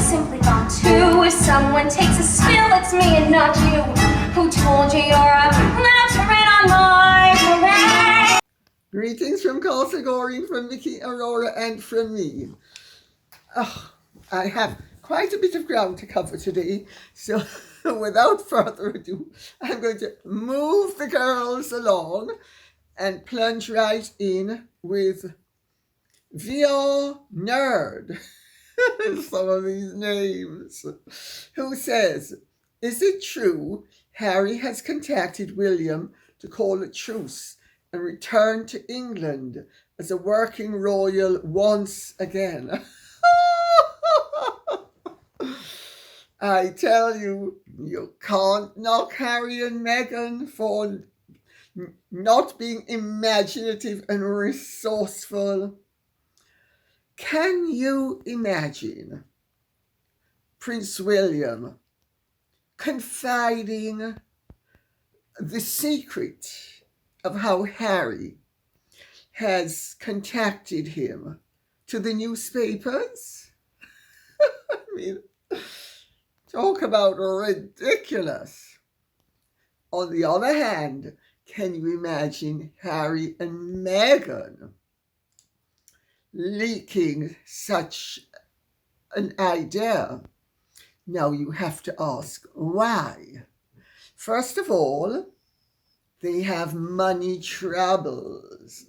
simply gone too. If someone takes a spill, it's me and not you. Who told you you're allowed to rain on my parade? Greetings from Castlegorry, from Vicky, Aurora and from me. I have quite a bit of ground to cover today, so without further ado, I'm going to move the girls along and plunge right in with VR Nerd. Some of these names. Who says, is it true Harry has contacted William to call a truce and return to England as a working royal once again? I tell you, you can't knock Harry and Meghan for not being imaginative and resourceful. Can you imagine Prince William confiding the secret of how Harry has contacted him to the newspapers? I mean, talk about ridiculous. On the other hand, can you imagine Harry and Meghan leaking such an idea? Now you have to ask why. First of all, they have money troubles.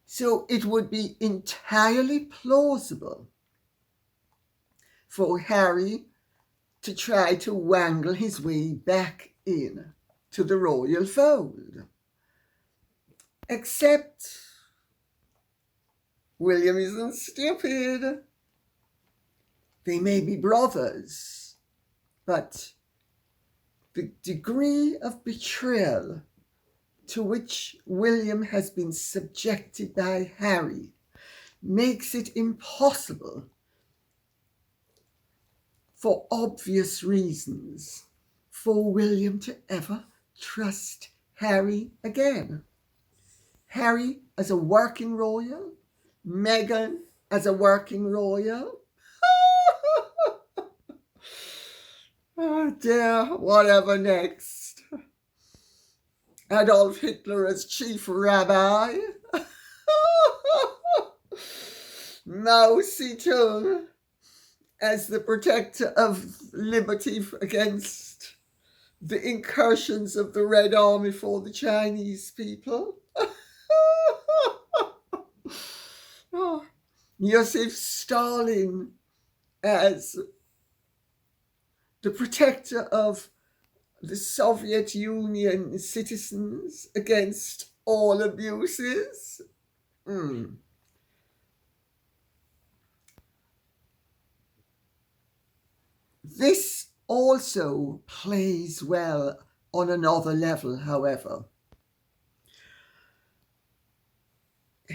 So it would be entirely plausible for Harry to try to wangle his way back in to the royal fold. Except William isn't stupid. They may be brothers, but the degree of betrayal to which William has been subjected by Harry makes it impossible, for obvious reasons, for William to ever trust Harry again. Harry as a working royal, Meghan as a working royal. Oh dear, whatever next? Adolf Hitler as chief rabbi? Mao Zedong as the protector of liberty against the incursions of the Red Army for the Chinese people? Oh, Joseph Stalin as the protector of the Soviet Union citizens against all abuses? This also plays well on another level, however.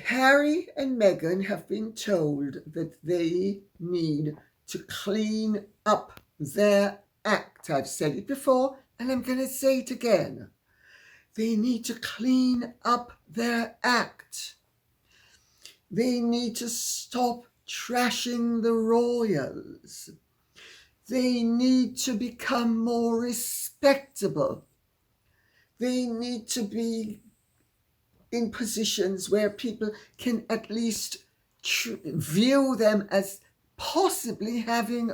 Harry and Meghan have been told that they need to clean up their act. I've said it before and I'm going to say it again. They need to clean up their act. They need to stop trashing the royals. They need to become more respectable. They need to be in positions where people can at least view them as possibly having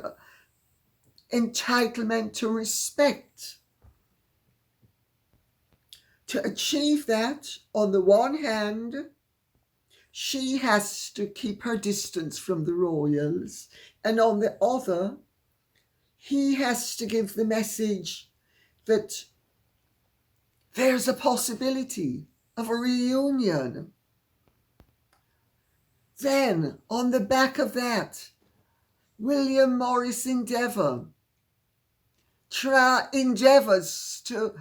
entitlement to respect. To achieve that, on the one hand, she has to keep her distance from the royals, and on the other, he has to give the message that there's a possibility of a reunion. Then, on the back of that, William Morris endeavours to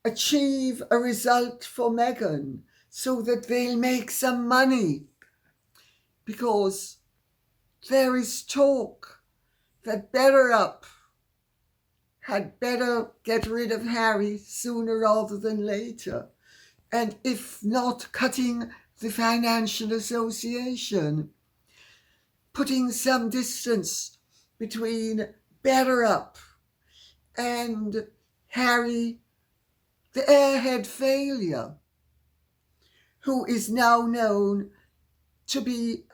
achieve a result for Meghan so that they'll make some money, because there is talk that BetterUp had better get rid of Harry sooner rather than later, and if not cutting the financial association. putting some distance between Better Up and Harry, the airhead failure, who is now known to be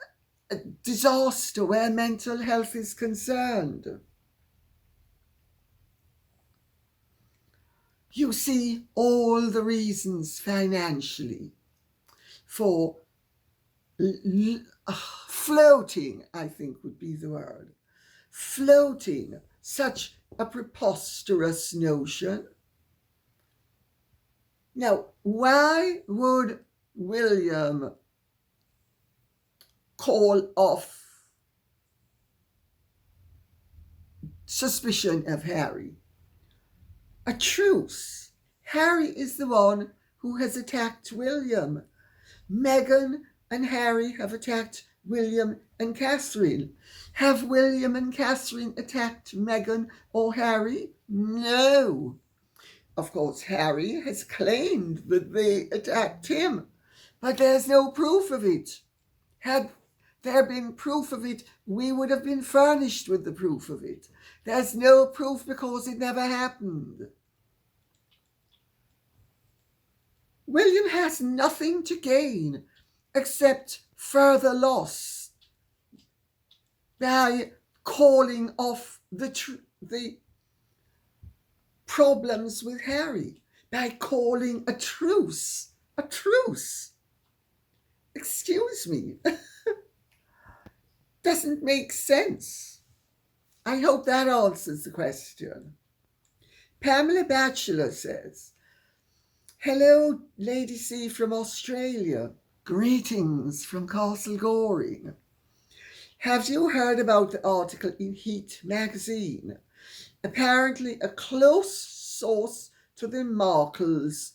a disaster where mental health is concerned. You see all the reasons financially for floating, I think would be the word, floating such a preposterous notion. Now, why would William call off suspicion of Harry? A truce. Harry is the one who has attacked William. Meghan and Harry have attacked William and Catherine. Have William and Catherine attacked Meghan or Harry? No. Of course, Harry has claimed that they attacked him, but there's no proof of it. Had there been proof of it, we would have been furnished with the proof of it. There's no proof because it never happened. William has nothing to gain except further loss by calling off the problems with Harry, by calling a truce. A truce. Excuse me. Doesn't make sense. I hope that answers the question. Pamela Batchelor says, hello, Lady C from Australia. Greetings from Castle Goring. Have you heard about the article in Heat magazine? Apparently, a close source to the Markles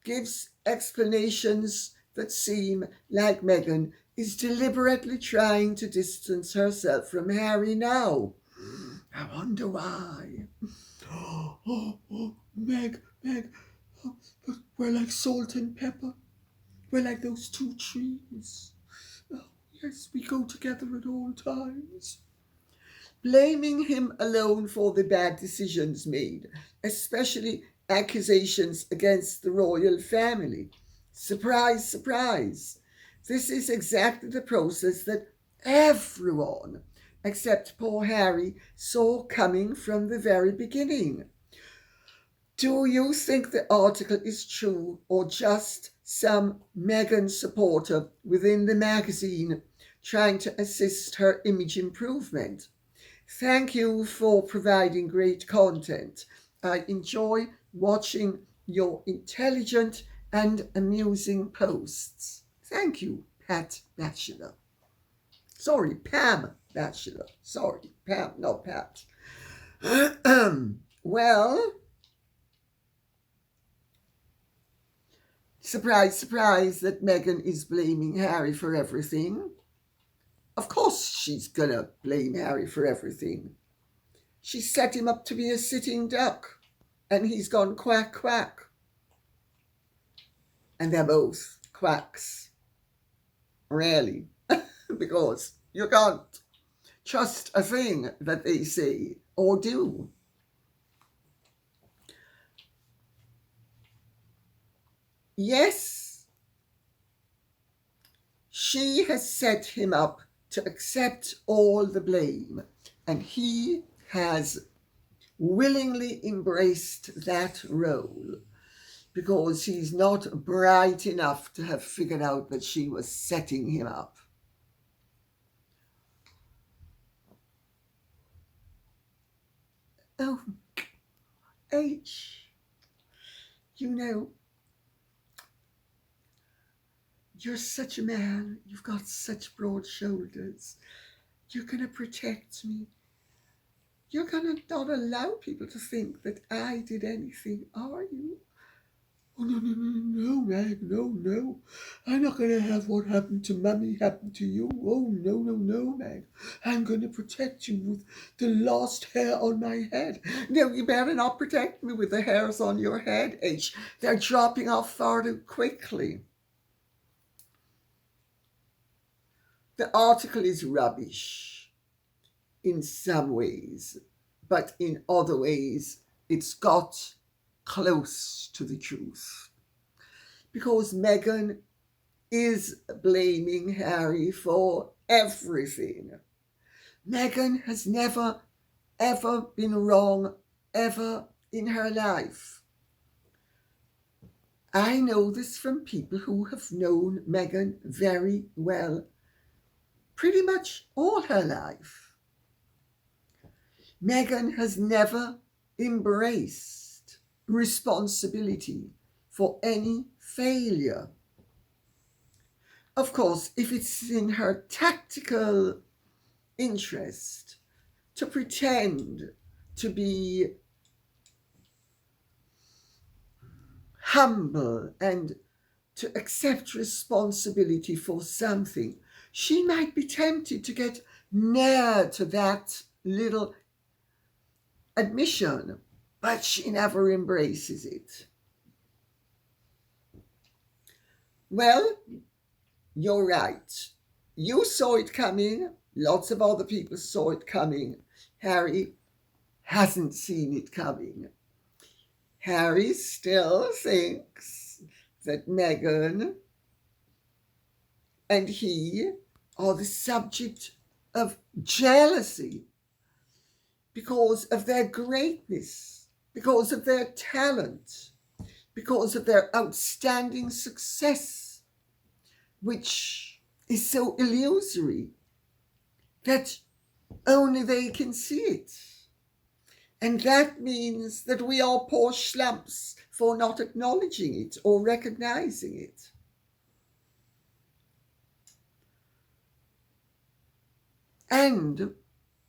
gives explanations that seem like Meghan is deliberately trying to distance herself from Harry now. I wonder why. Meg, but we're like salt and pepper. We're like those two trees. Oh, yes, we go together at all times. Blaming him alone for the bad decisions made, especially accusations against the royal family. Surprise, surprise. This is exactly the process that everyone, except poor Harry, saw coming from the very beginning. Do you think the article is true or just some Meghan supporter within the magazine trying to assist her image improvement? Thank you for providing great content. I enjoy watching your intelligent and amusing posts. Thank you, Pat Batchelor. Sorry, Pam Batchelor. Sorry, Pam, not Pat. Well, surprise, surprise that Meghan is blaming Harry for everything. Of course she's gonna blame Harry for everything. She set him up to be a sitting duck, and he's gone quack, quack. And they're both quacks. Really. Because you can't trust a thing that they say or do. Yes, she has set him up to accept all the blame, and he has willingly embraced that role because he's not bright enough to have figured out that she was setting him up. Oh, H, you know, you're such a man. You've got such broad shoulders. You're going to protect me. You're going to not allow people to think that I did anything, are you? Oh, no, Meg, no. I'm not going to have what happened to Mummy happen to you. Oh, no, Meg. I'm going to protect you with the last hair on my head. No, you better not protect me with the hairs on your head, H. They're dropping off far too quickly. The article is rubbish in some ways, but in other ways it's got close to the truth. Because Meghan is blaming Harry for everything. Meghan has never, ever been wrong, ever in her life. I know this from people who have known Meghan very well, pretty much all her life. Meghan has never embraced responsibility for any failure. Of course, if it's in her tactical interest to pretend to be humble and to accept responsibility for something, she might be tempted to get near to that little admission, but she never embraces it. Well, you're right. You saw it coming. Lots of other people saw it coming. Harry hasn't seen it coming. Harry still thinks that Meghan and he are the subject of jealousy because of their greatness, because of their talent, because of their outstanding success, which is so illusory that only they can see it. And that means that we are poor schlumps for not acknowledging it or recognizing it. And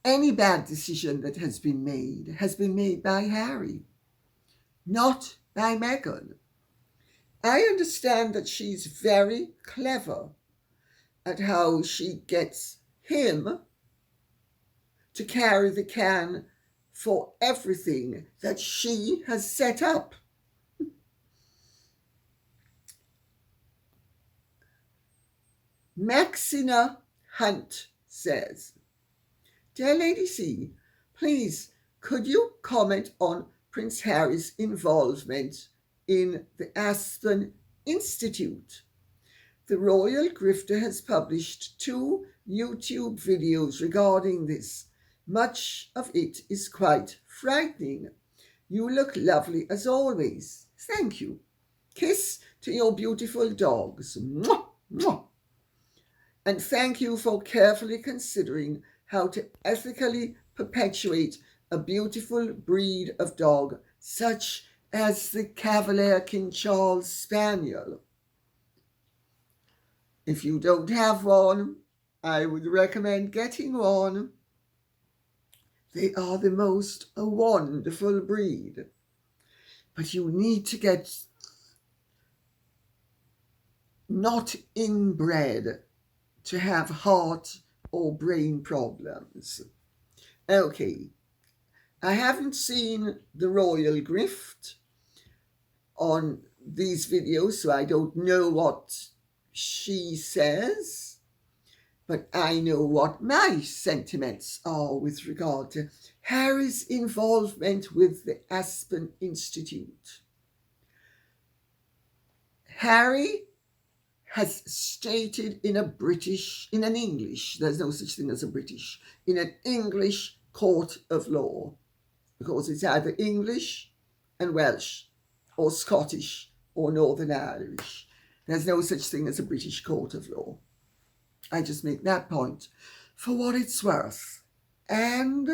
any bad decision that has been made by Harry, not by Meghan. I understand that she's very clever at how she gets him to carry the can for everything that she has set up. Maxina Hunt says, "Dear Lady C, please could you comment on Prince Harry's involvement in the Aspen Institute? The royal grifter has published 2 YouTube videos regarding this. Much of it is quite frightening. You look lovely as always. Thank you. Kiss to your beautiful dogs. Mwah, mwah. And thank you for carefully considering how to ethically perpetuate a beautiful breed of dog such as the Cavalier King Charles Spaniel. If you don't have one, I would recommend getting one. They are the most wonderful breed. But you need to get not inbred to have heart or brain problems. Okay, I haven't seen the royal grift on these videos, so I don't know what she says, but I know what my sentiments are with regard to Harry's involvement with the Aspen Institute. Harry has stated in an English, there's no such thing as a British, in an English court of law, because it's either English and Welsh, or Scottish, or Northern Irish. There's no such thing as a British court of law. I just make that point for what it's worth. And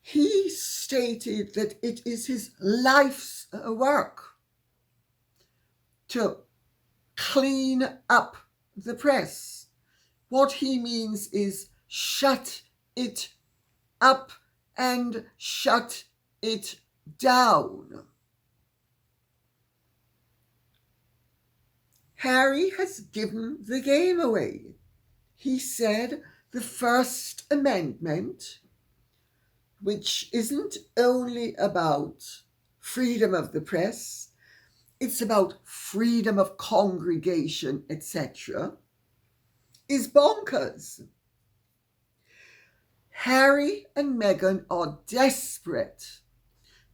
he stated that it is his life's work to clean up the press. What he means is shut it up and shut it down. Harry has given the game away. He said the First Amendment, which isn't only about freedom of the press, it's about freedom of congregation, etc., is bonkers. Harry and Meghan are desperate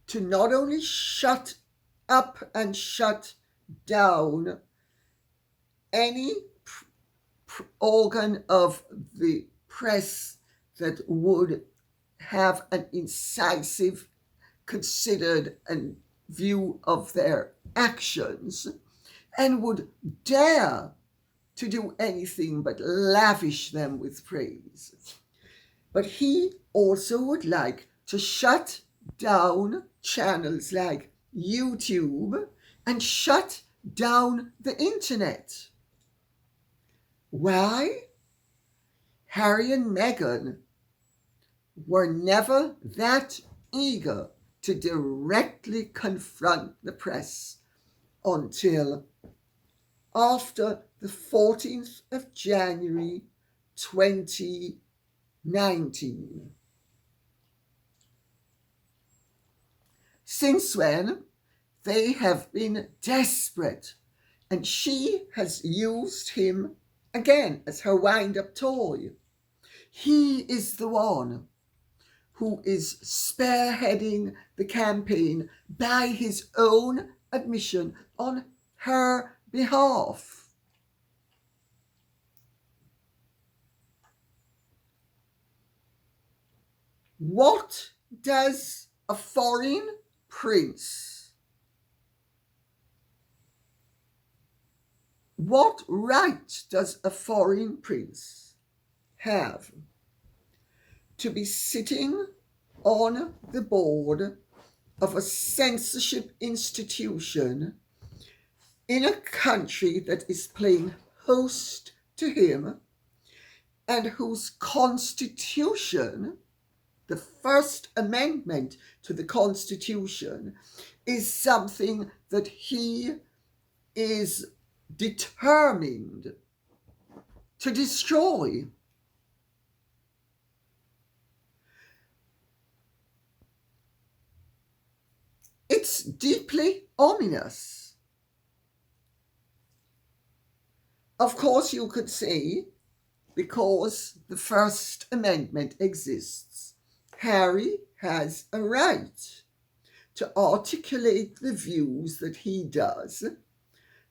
to not only shut up and shut down any organ of the press that would have an incisive, considered and view of their actions and would dare to do anything but lavish them with praise. But he also would like to shut down channels like YouTube and shut down the internet. Why? Harry and Meghan were never that eager to directly confront the press until after the 14th of January 2019. Since when, they have been desperate, and she has used him again as her wind-up toy. He is the one who is spearheading the campaign by his own admission on her behalf. What does a foreign prince, what right does a foreign prince have to be sitting on the board of a censorship institution in a country that is playing host to him and whose constitution, the First Amendment to the Constitution, is something that he is determined to destroy? It's deeply ominous. Of course, you could say, because the First Amendment exists, Harry has a right to articulate the views that he does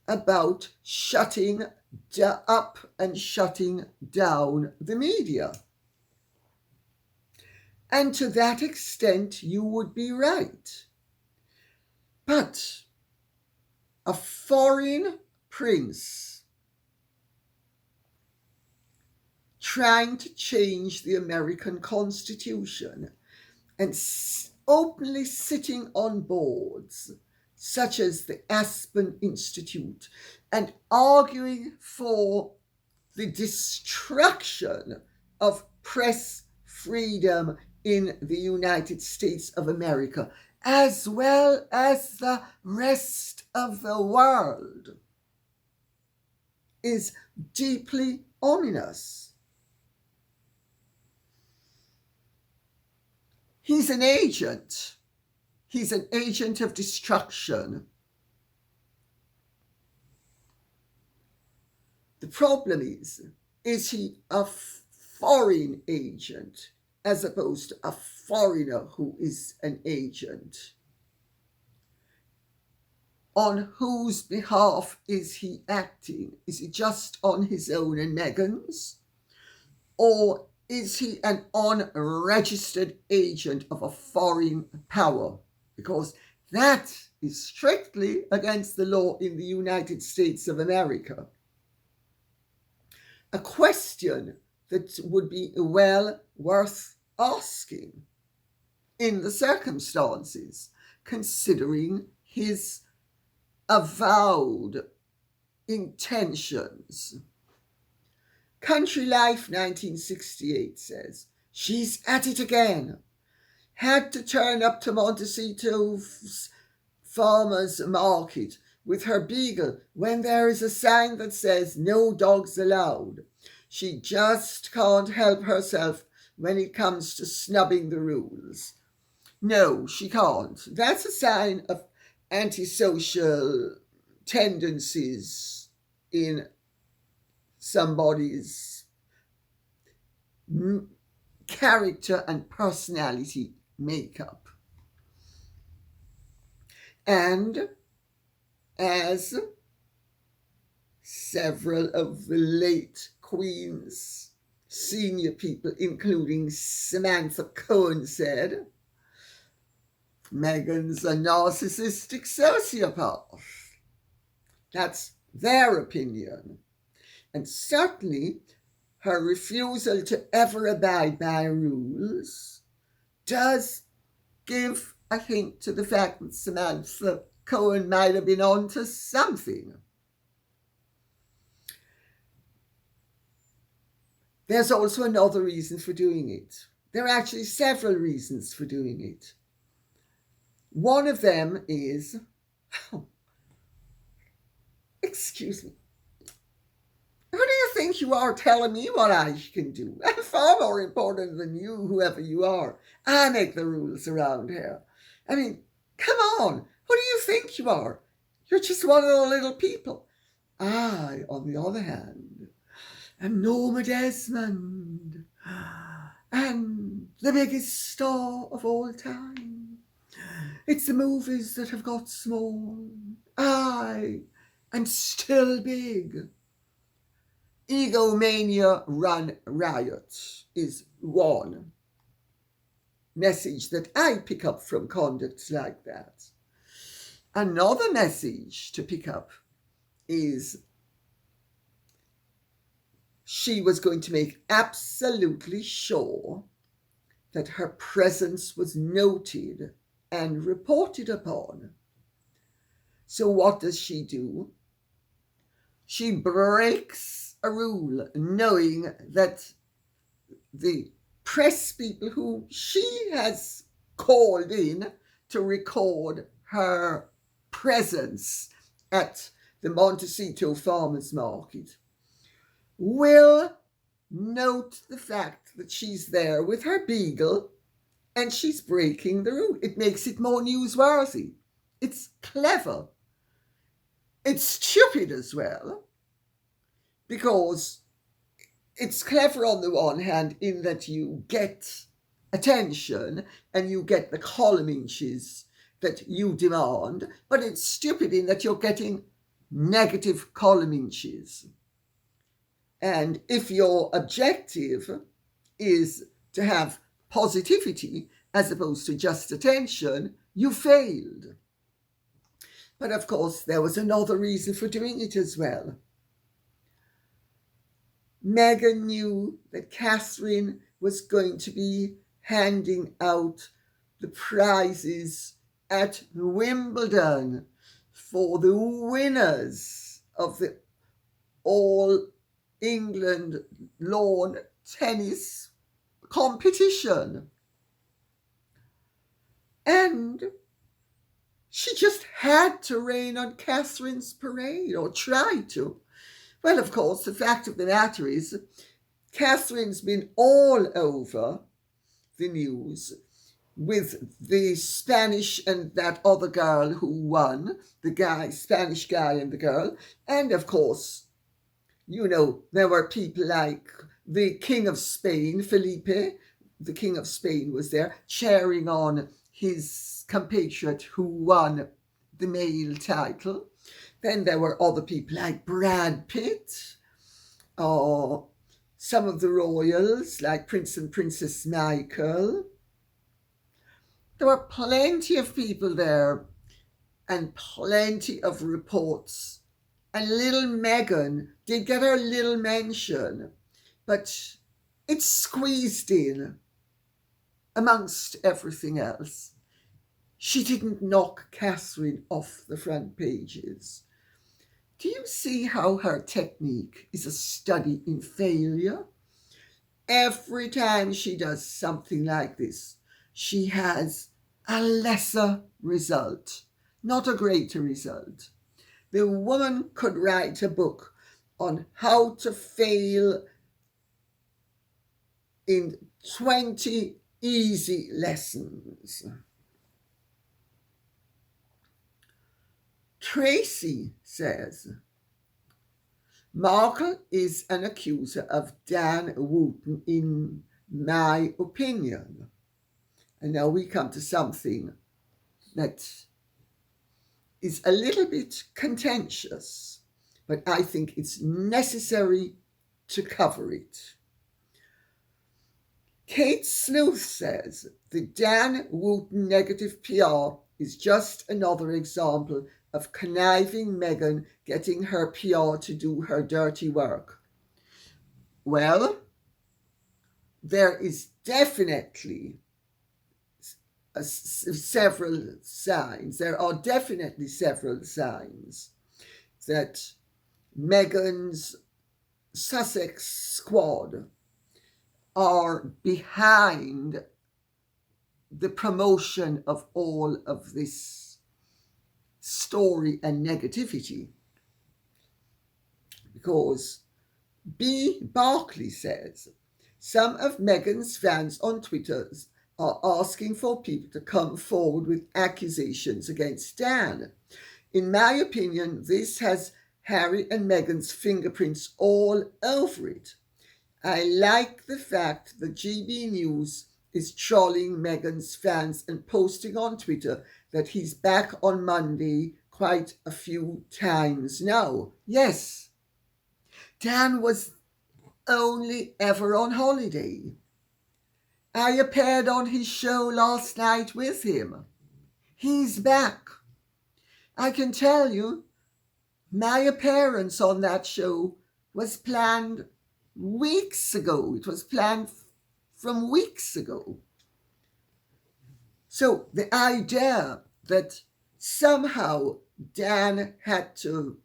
about shutting up and shutting down the media. And to that extent, you would be right. But a foreign prince trying to change the American Constitution and openly sitting on boards such as the Aspen Institute and arguing for the destruction of press freedom in the United States of America, as well as the rest of the world, is deeply ominous. He's an agent. He's an agent of destruction. The problem is he a foreign agent as opposed to a foreigner who is an agent? On whose behalf is he acting? Is he just on his own and Meghan's? Or is he an unregistered agent of a foreign power? Because that is strictly against the law in the United States of America. A question that would be well worth asking in the circumstances, considering his avowed intentions. Country Life 1968 says, she's at it again. Had to turn up to Montecito's farmer's market with her beagle when there is a sign that says no dogs allowed. She just can't help herself when it comes to snubbing the rules. No, she can't. That's a sign of antisocial tendencies in somebody's character and personality makeup. And as several of the late Queen's senior people, including Samantha Cohen, said, Meghan's a narcissistic sociopath. That's their opinion. And certainly her refusal to ever abide by rules does give a hint to the fact that Samantha Cohen might have been onto something. There's also another reason for doing it. There are actually several reasons for doing it. One of them is, excuse me, who do you think you are telling me what I can do? I'm far more important than you, whoever you are. I make the rules around here. I mean, come on, who do you think you are? You're just one of the little people. I, on the other hand, am Norma Desmond, and the biggest star of all time. It's the movies that have got small. I am still big. Egomania run riot is one message that I pick up from conduct like that. Another message to pick up is she was going to make absolutely sure that her presence was noted and reported upon. So what does she do? She breaks a rule, knowing that the press people who she has called in to record her presence at the Montecito Farmers Market will note the fact that she's there with her beagle and she's breaking the rule. It makes it more newsworthy. It's clever. It's stupid as well, because it's clever on the one hand in that you get attention and you get the column inches that you demand, but it's stupid in that you're getting negative column inches. And if your objective is to have positivity as opposed to just attention, you failed. But of course, there was another reason for doing it as well. Meghan knew that Catherine was going to be handing out the prizes at Wimbledon for the winners of the All England lawn tennis competition. And she just had to rain on Catherine's parade, or try to. Well, of course, the fact of the matter is, Catherine's been all over the news with the Spanish and that other girl who won, Spanish guy and the girl. And of course, you know, there were people like the King of Spain, Felipe, the King of Spain was there, cheering on his compatriot who won the male title. Then there were other people like Brad Pitt, or some of the royals like Prince and Princess Michael. There were plenty of people there and plenty of reports. And little Meghan did get her little mention, but it's squeezed in amongst everything else. She didn't knock Catherine off the front pages. Do you see how her technique is a study in failure? Every time she does something like this, she has a lesser result, not a greater result. The woman could write a book on how to fail in 20 easy lessons. Tracy says, Markle is an accuser of Dan Wootton, in my opinion. And now we come to something that is a little bit contentious, but I think it's necessary to cover it. Kate Sleuth says the Dan Wootton negative PR is just another example of conniving Meghan getting her PR to do her dirty work. Well, there is definitely several signs. There are definitely several signs that Meghan's Sussex Squad are behind the promotion of all of this story and negativity. Because B. Barclay says, some of Meghan's fans on Twitter are asking for people to come forward with accusations against Dan. In my opinion, this has Harry and Meghan's fingerprints all over it. I like the fact that GB News is trolling Meghan's fans and posting on Twitter that he's back on Monday quite a few times now. Yes, Dan was only ever on holiday. I appeared on his show last night with him. He's back. I can tell you, my appearance on that show was planned weeks ago. It was planned from weeks ago. So the idea that somehow Dan had to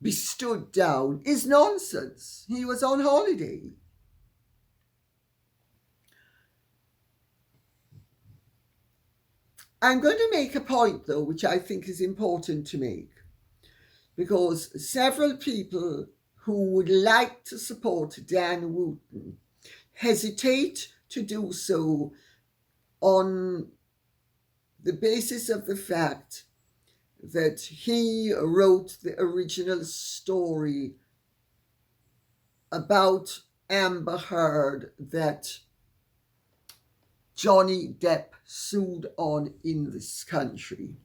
be stood down is nonsense. He was on holiday. I'm going to make a point, though, which I think is important to make, because several people who would like to support Dan Wootton hesitate to do so on the basis of the fact that he wrote the original story about Amber Heard that Johnny Depp sued on in this country.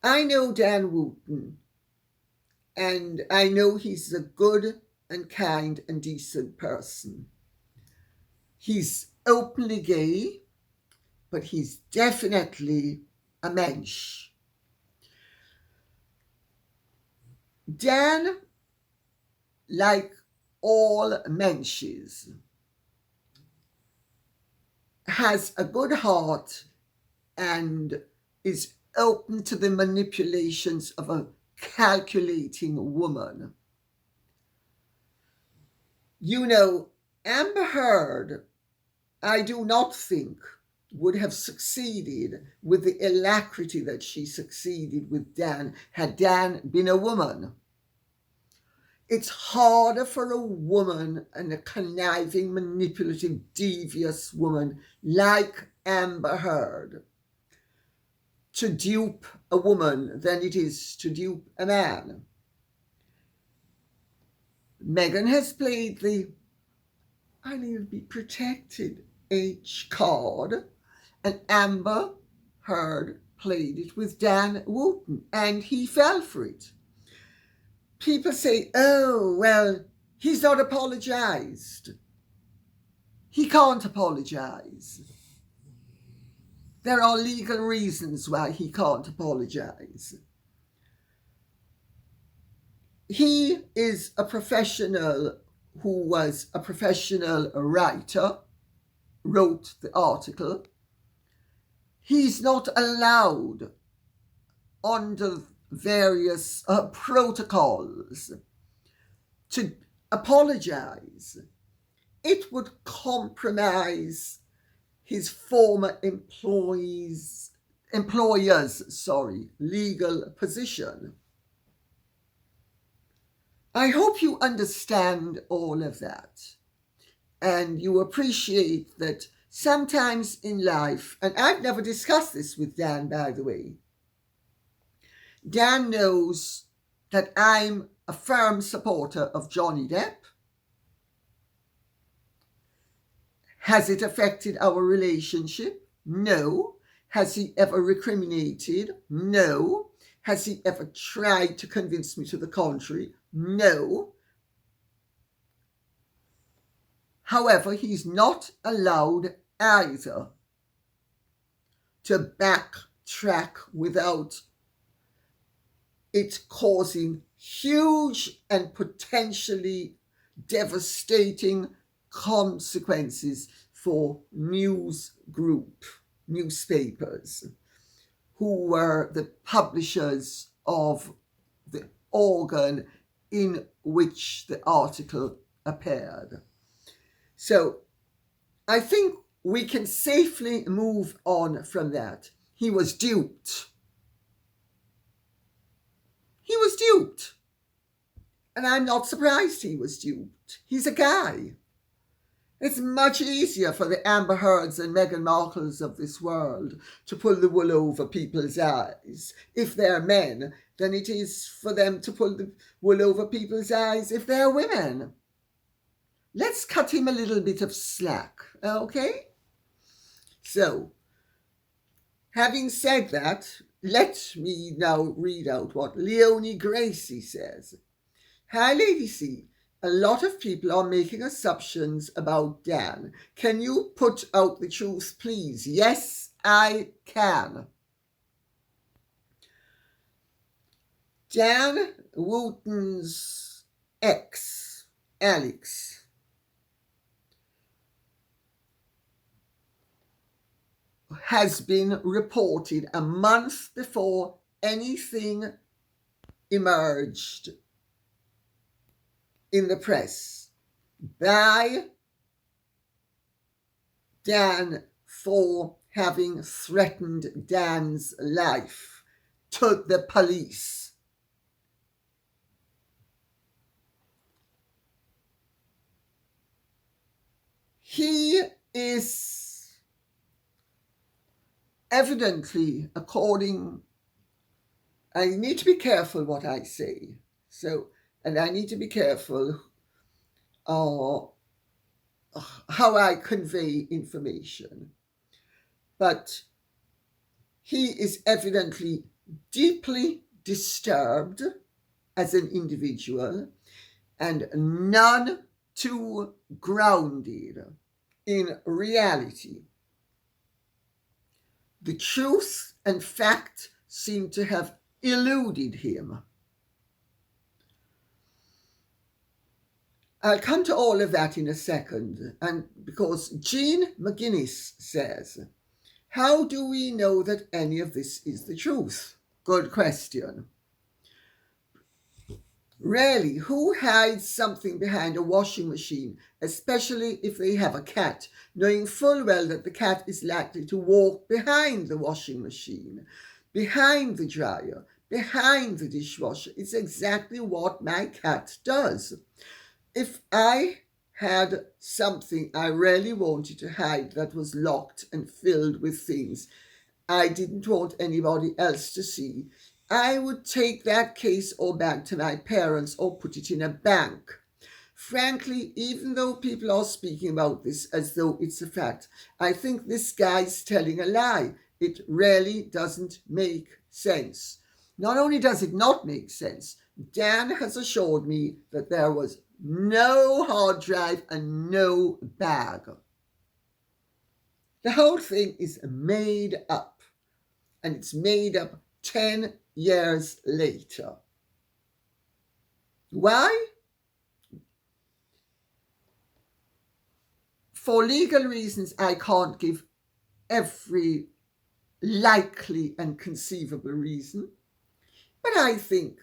I know Dan Wootton, and I know he's a good and kind and decent person. He's openly gay, but he's definitely a mensch. Dan, like all mensches, has a good heart and is open to the manipulations of a calculating woman. You know, Amber Heard, I do not think, would have succeeded with the alacrity that she succeeded with Dan had Dan been a woman. It's harder for a woman, and a conniving, manipulative, devious woman like Amber Heard, to dupe a woman than it is to dupe a man. Meghan has played the I need to be protected H card, and Amber Heard played it with Dan Wootton, and he fell for it. People say, oh, well, he's not apologized. He can't apologize. There are legal reasons why he can't apologize. He is a professional who was a professional writer, wrote the article. He's not allowed under various protocols to apologize. It would compromise his former employer's legal position. I hope you understand all of that, and you appreciate that sometimes in life, and I've never discussed this with Dan, by the way, Dan knows that I'm a firm supporter of Johnny Depp. Has it affected our relationship? No. Has he ever recriminated? No. Has he ever tried to convince me to the contrary? No. However, he's not allowed either to backtrack without it causing huge and potentially devastating consequences for newspapers, who were the publishers of the organ in which the article appeared. So I think we can safely move on from that. He was duped. He was duped. And I'm not surprised he was duped. He's a guy. It's much easier for the Amber Heards and Meghan Markles of this world to pull the wool over people's eyes if they're men than it is for them to pull the wool over people's eyes if they're women. Let's cut him a little bit of slack, okay? So, having said that, let me now read out what Leonie Gracie says. Hi, Lady C. A lot of people are making assumptions about Dan. Can you put out the truth, please? Yes, I can. Dan Wootton's ex, Alex, has been reported a month before anything emerged in the press by Dan for having threatened Dan's life to the police. He is evidently, I need to be careful what I say. And I need to be careful how I convey information. But he is evidently deeply disturbed as an individual and none too grounded in reality. The truth and fact seem to have eluded him. I'll come to all of that in a second, and because Jean McGuinness says, how do we know that any of this is the truth? Good question. Really, who hides something behind a washing machine, especially if they have a cat, knowing full well that the cat is likely to walk behind the washing machine, behind the dryer, behind the dishwasher? It's exactly what my cat does. If I had something I really wanted to hide that was locked and filled with things I didn't want anybody else to see, I would take that case or back to my parents or put it in a bank. Frankly, even though people are speaking about this as though it's a fact, I think this guy's telling a lie. It really doesn't make sense. Not only does it not make sense, Dan has assured me that there was no hard drive and no bag. The whole thing is made up, and it's made up 10 years later. Why? For legal reasons, I can't give every likely and conceivable reason, but I think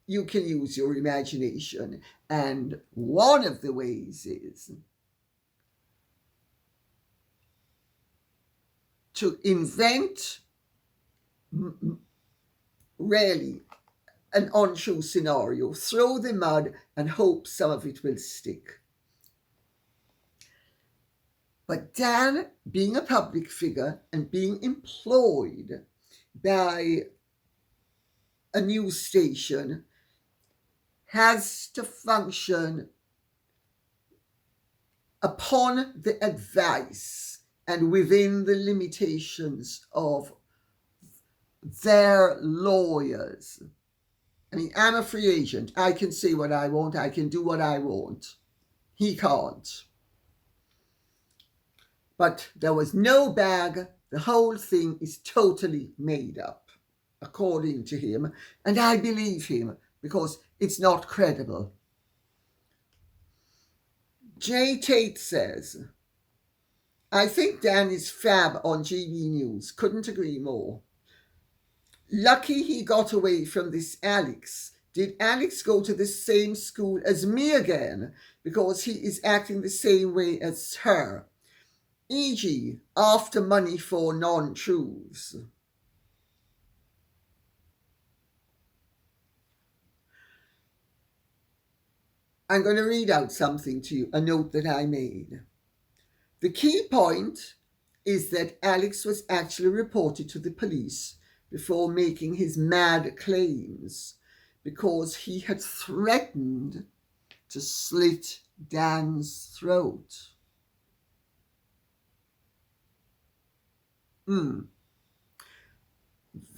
you can use your imagination, and one of the ways is to invent really an untrue scenario, throw the mud and hope some of it will stick. But Dan, being a public figure and being employed by a news station, has to function upon the advice and within the limitations of their lawyers. I mean, I'm a free agent. I can say what I want. I can do what I want. He can't. But there was no bag. The whole thing is totally made up, according to him. And I believe him because it's not credible. J. Tate says, I think Dan is fab on GB News. Couldn't agree more. Lucky he got away from this Alex. Did Alex go to the same school as me again? Because he is acting the same way as her. E.g., after money for non-truths. I'm going to read out something to you, a note that I made. The key point is that Alex was actually reported to the police before making his mad claims, because he had threatened to slit Dan's throat.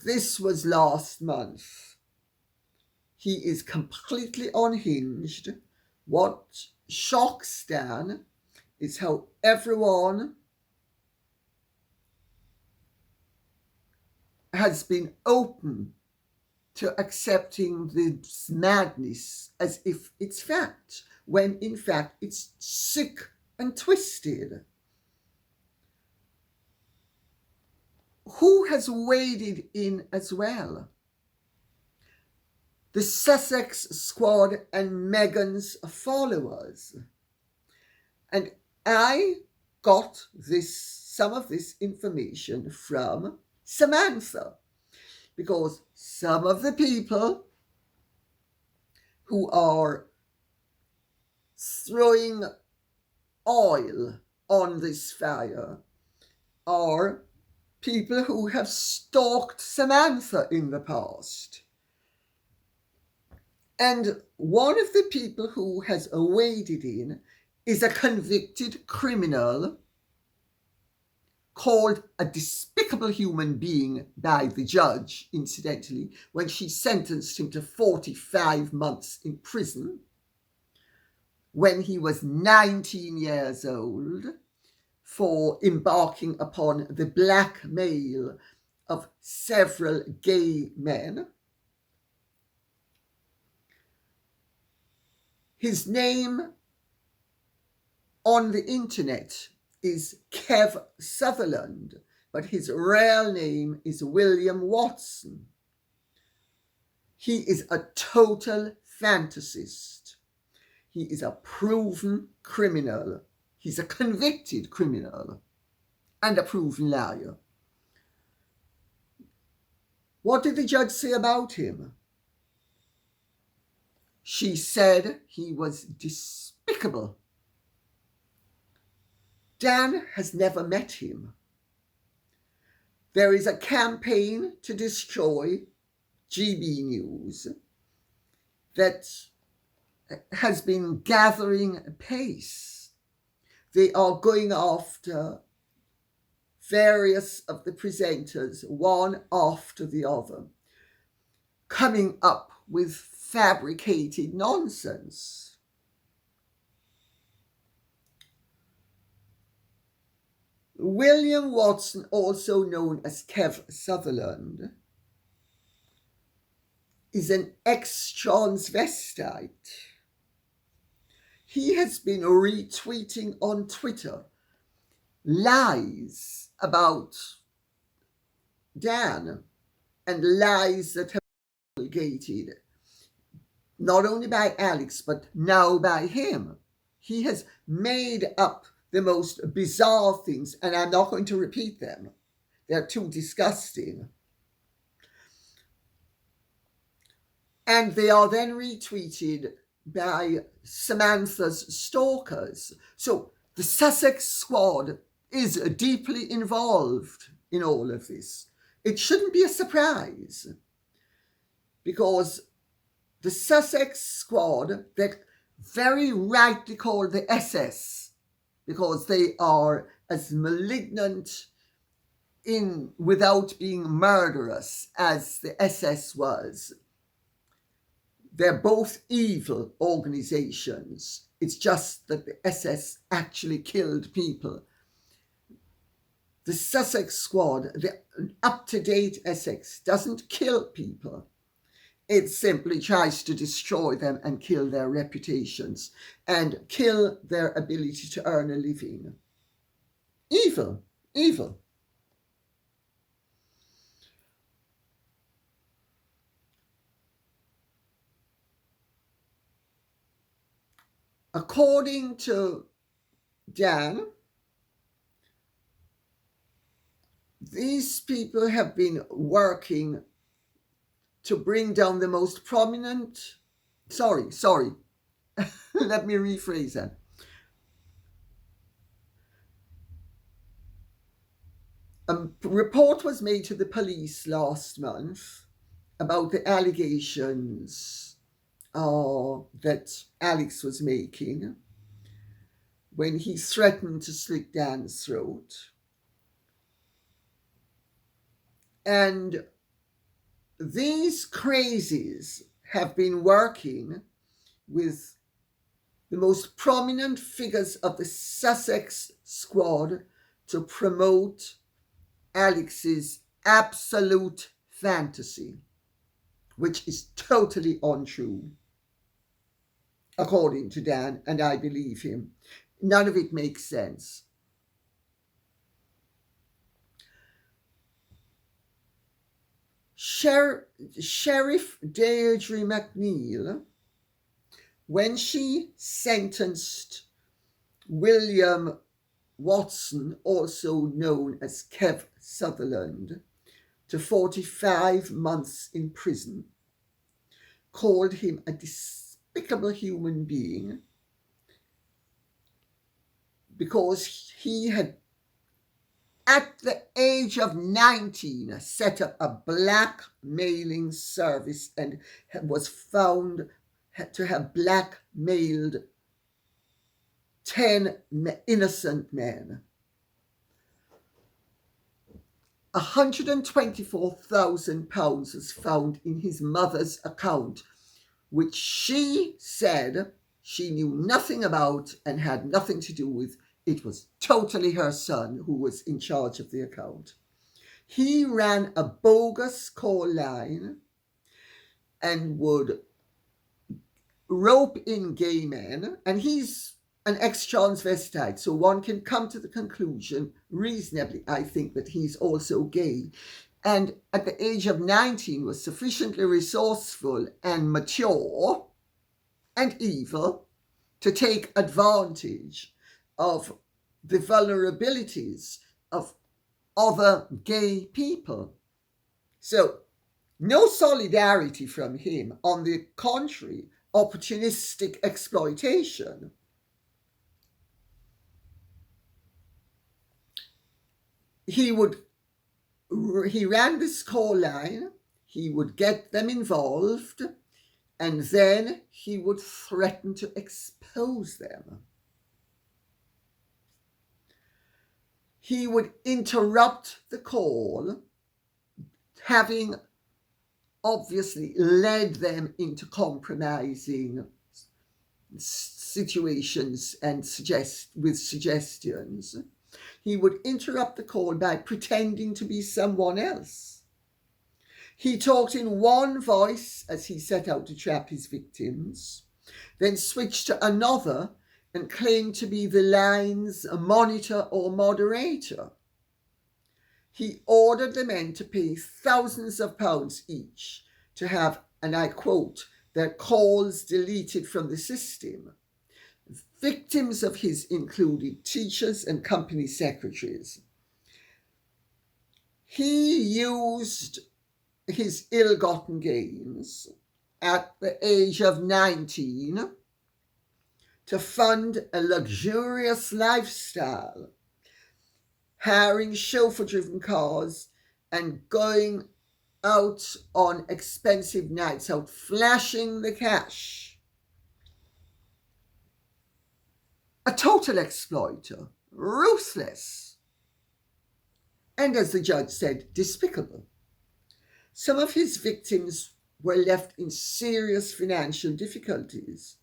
This was last month. He is completely unhinged. What shocks Dan is how everyone has been open to accepting this madness as if it's fact, when in fact it's sick and twisted. Who has waded in as well? The Sussex Squad and Meghan's followers. And I got some of this information from Samantha, because some of the people who are throwing oil on this fire are people who have stalked Samantha in the past. And one of the people who has waded in is a convicted criminal called a despicable human being by the judge, incidentally, when she sentenced him to 45 months in prison when he was 19 years old for embarking upon the blackmail of several gay men. His name on the internet is Kev Sutherland, but his real name is William Watson. He is a total fantasist. He is a proven criminal. He's a convicted criminal and a proven liar. What did the judge say about him? She said he was despicable. Dan has never met him. There is a campaign to destroy GB News that has been gathering pace. They are going after various of the presenters, one after the other, coming up with fabricated nonsense. William Watson, also known as Kev Sutherland, is an ex-transvestite. He has been retweeting on Twitter lies about Dan and lies that have been promulgated not only by Alex but now by him. He has made up the most bizarre things, and I'm not going to repeat them. They're too disgusting. And they are then retweeted by Samantha's stalkers. So The Sussex Squad is deeply involved in all of this. It shouldn't be a surprise, because the Sussex Squad, that very rightly called the SS, because they are as malignant without being murderous as the SS was. They're both evil organizations. It's just that the SS actually killed people. The Sussex Squad, the up-to-date Essex, doesn't kill people. It simply tries to destroy them and kill their reputations and kill their ability to earn a living. Evil, evil. According to Dan, these people have been working to bring down the most prominent... Sorry. Let me rephrase that. A report was made to the police last month about the allegations that Alex was making when he threatened to slit Dan's throat. And these crazies have been working with the most prominent figures of the Sussex Squad to promote Alex's absolute fantasy, which is totally untrue, according to Dan, and I believe him. None of it makes sense. Sheriff Deirdre McNeil, when she sentenced William Watson, also known as Kev Sutherland, to 45 months in prison, called him a despicable human being because he had, at the age of 19, set up a blackmailing service and was found to have blackmailed 10 innocent men. £124,000 was found in his mother's account, which she said she knew nothing about and had nothing to do with. It was totally her son who was in charge of the account. He ran a bogus call line and would rope in gay men, and he's an ex-transvestite, so one can come to the conclusion reasonably, I think, that he's also gay. And at the age of 19 was sufficiently resourceful and mature and evil to take advantage of the vulnerabilities of other gay people. So no solidarity from him. On the contrary, opportunistic exploitation. He ran this call line, he would get them involved, and then he would threaten to expose them. He would interrupt the call, having obviously led them into compromising situations and with suggestions. He would interrupt the call by pretending to be someone else. He talked in one voice as he set out to trap his victims, then switched to another and claimed to be the line's monitor or moderator. He ordered the men to pay thousands of pounds each to have, and I quote, their calls deleted from the system. Victims of his included teachers and company secretaries. He used his ill-gotten gains at the age of 19 to fund a luxurious lifestyle, hiring chauffeur-driven cars and going out on expensive nights out, flashing the cash. A total exploiter, ruthless, and as the judge said, despicable. Some of his victims were left in serious financial difficulties.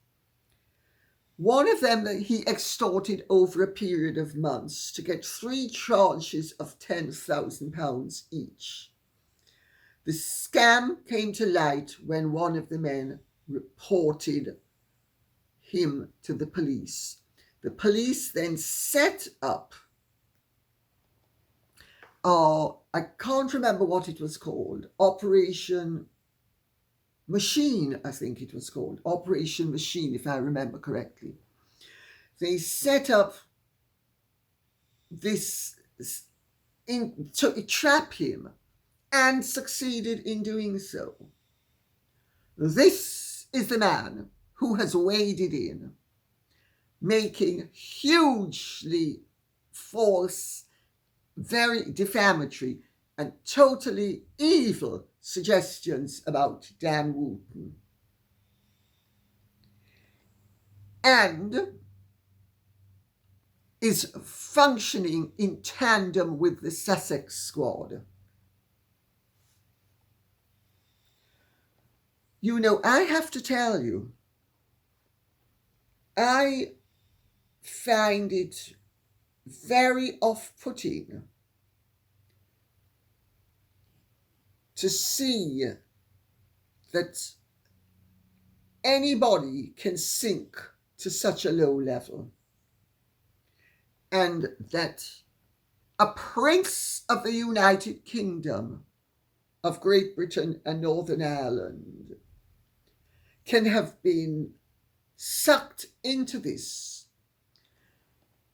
One of them that he extorted over a period of months to get 3 tranches of £10,000 each. The scam came to light when one of the men reported him to the police. The police then set up, I can't remember what it was called, Operation Machine, I think it was called, Operation Machine, if I remember correctly. They set up this to trap him and succeeded in doing so. This is the man who has waded in, making hugely false, very defamatory and totally evil suggestions about Dan Wootton. And is functioning in tandem with the Sussex Squad. You know, I have to tell you, I find it very off-putting to see that anybody can sink to such a low level, and that a prince of the United Kingdom of Great Britain and Northern Ireland can have been sucked into this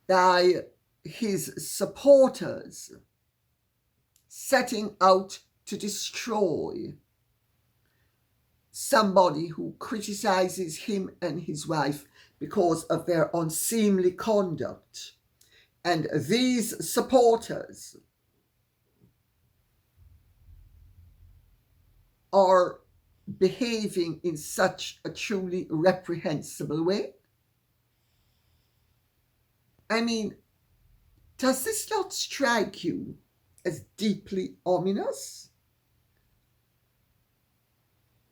by his supporters setting out to destroy somebody who criticizes him and his wife because of their unseemly conduct. And these supporters are behaving in such a truly reprehensible way. I mean, does this not strike you as deeply ominous?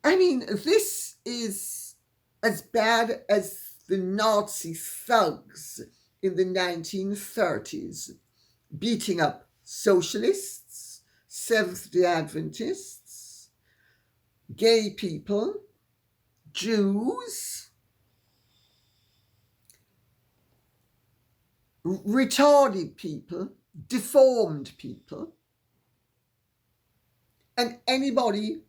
I mean, this is as bad as the Nazi thugs in the 1930s beating up socialists, Seventh-day Adventists, gay people, Jews, retarded people, deformed people, and anybody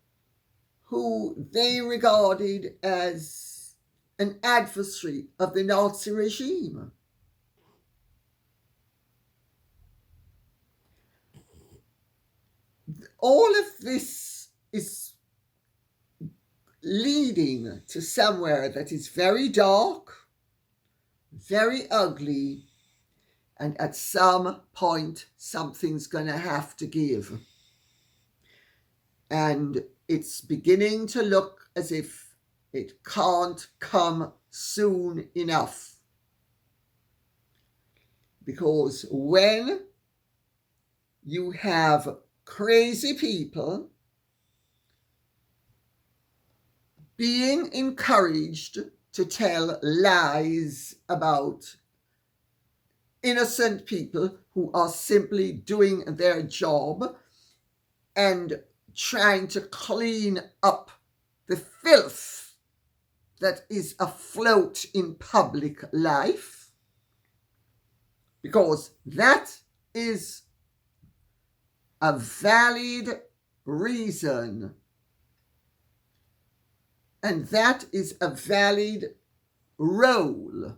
who they regarded as an adversary of the Nazi regime. All of this is leading to somewhere that is very dark, very ugly, and at some point something's going to have to give. And it's beginning to look as if it can't come soon enough. Because when you have crazy people being encouraged to tell lies about innocent people who are simply doing their job and trying to clean up the filth that is afloat in public life, because that is a valid reason, and that is a valid role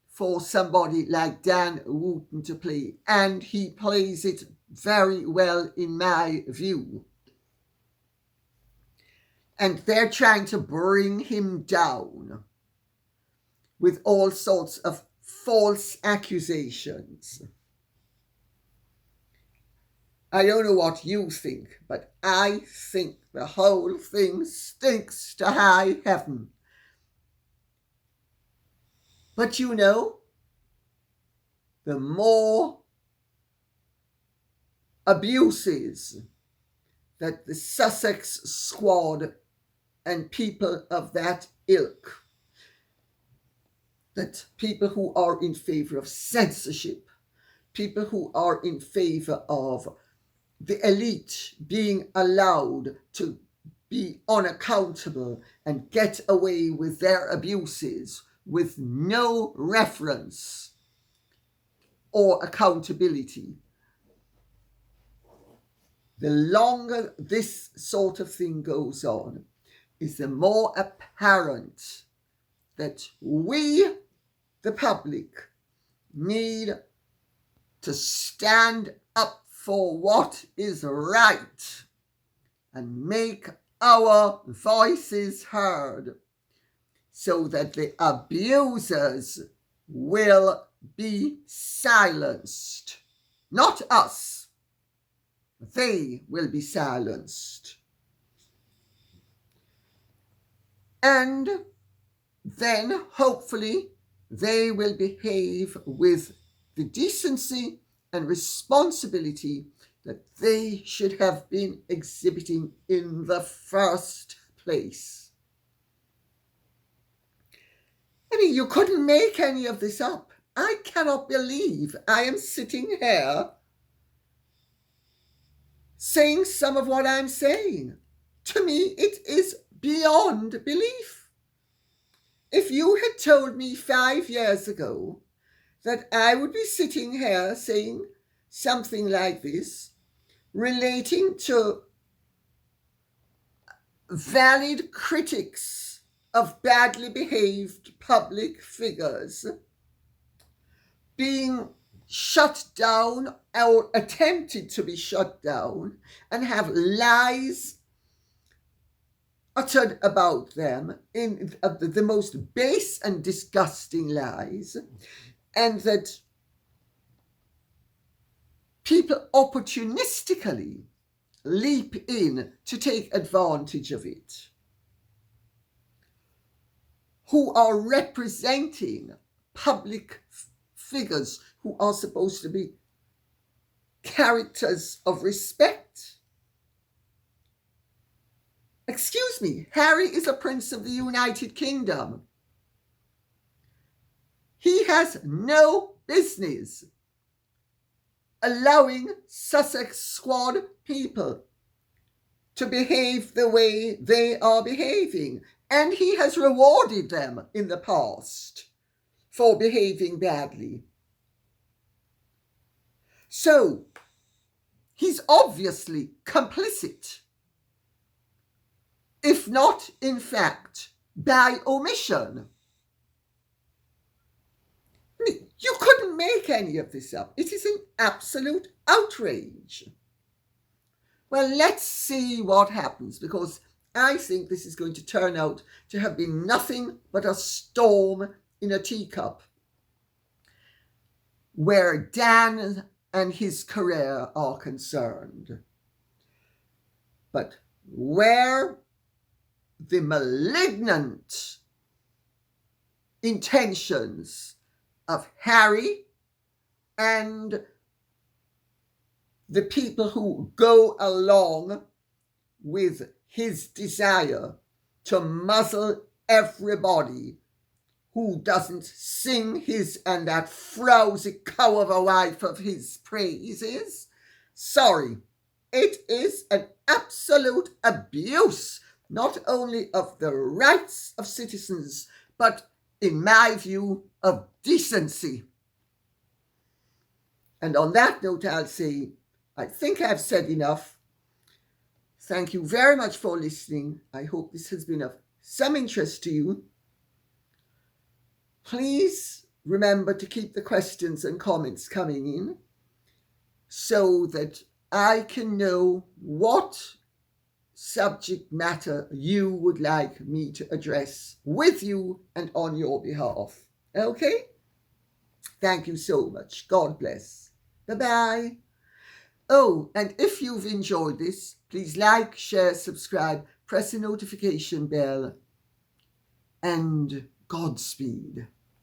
for somebody like Dan Wootton to play, and he plays it very well in my view. And they're trying to bring him down. with all sorts of false accusations. I don't know what you think, but I think the whole thing stinks to high heaven. But you know, the more abuses that the Sussex Squad and people of that ilk, that people who are in favour of censorship, people who are in favour of the elite being allowed to be unaccountable and get away with their abuses with no reference or accountability. The longer this sort of thing goes on, is the more apparent that we, the public, need to stand up for what is right and make our voices heard so that the abusers will be silenced. Not us. They will be silenced. And then hopefully they will behave with the decency and responsibility that they should have been exhibiting in the first place. I mean, you couldn't make any of this up. I cannot believe I am sitting here saying some of what I'm saying. To me, it is beyond belief. If you had told me 5 years ago that I would be sitting here saying something like this, relating to valid critics of badly behaved public figures being shut down or attempted to be shut down and have lies uttered about them in the most base and disgusting lies, and that people opportunistically leap in to take advantage of it, who are representing public figures who are supposed to be characters of respect. Excuse me, Harry is a prince of the United Kingdom. He has no business allowing Sussex Squad people to behave the way they are behaving. And he has rewarded them in the past for behaving badly. So, he's obviously complicit, if not, in fact, by omission. You couldn't make any of this up. It is an absolute outrage. Well, let's see what happens, because I think this is going to turn out to have been nothing but a storm in a teacup, where Dan and his career are concerned. But where the malignant intentions of Harry and the people who go along with his desire to muzzle everybody who doesn't sing his and that frowsy cow of a wife of his praises. Sorry, it is an absolute abuse, not only of the rights of citizens, but, in my view, of decency. And on that note, I'll say, I think I've said enough. Thank you very much for listening. I hope this has been of some interest to you. Please remember to keep the questions and comments coming in so that I can know what subject matter you would like me to address with you and on your behalf. Okay? Thank you so much. God bless. Bye-bye. Oh, and if you've enjoyed this, please like, share, subscribe, press the notification bell, and Godspeed.